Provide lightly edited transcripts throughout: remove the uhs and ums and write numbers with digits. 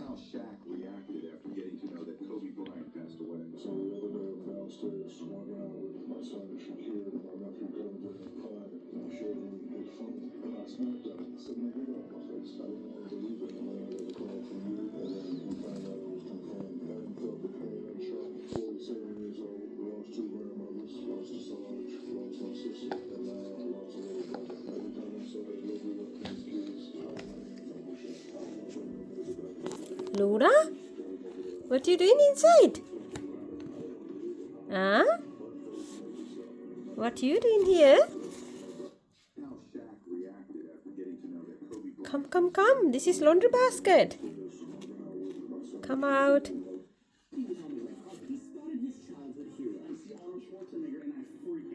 how Shaq reacted after getting to know that Kobe Bryant passed away. So the other day I'm downstairs walking out with my son Shakir and my nephew Kevin Durant cried and I showed him his phone and I snapped at him and said, "Nigga, get off my face." I didn't want to believe it. And then I got a call from you and then we found out it was confirmed. I hadn't felt the pain and shock. 47 years old, lost two grandmothers, lost a Sarge, lost my sister, and now I lost a little brother. Every time I saw that little bit of these kids, I wish I made it back. Luna? What are you doing inside? Huh? What are you doing here? How Shaq reacted after getting to know that Kobe Bryant. Come. This is laundry basket. Come out.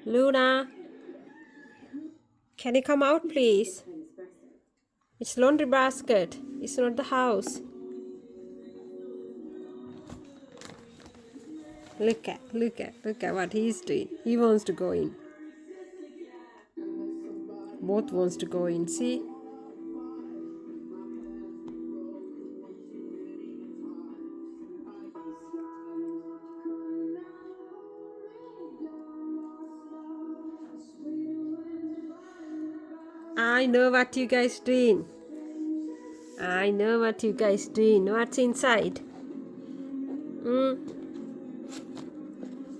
Luna, can you come out, please? It's laundry basket. It's not the house. Look at what he's doing. He wants to go in. Both wants to go in. See? I know what you guys doing. What's inside?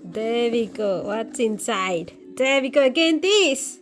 There we go. What's inside? There we go. Again this.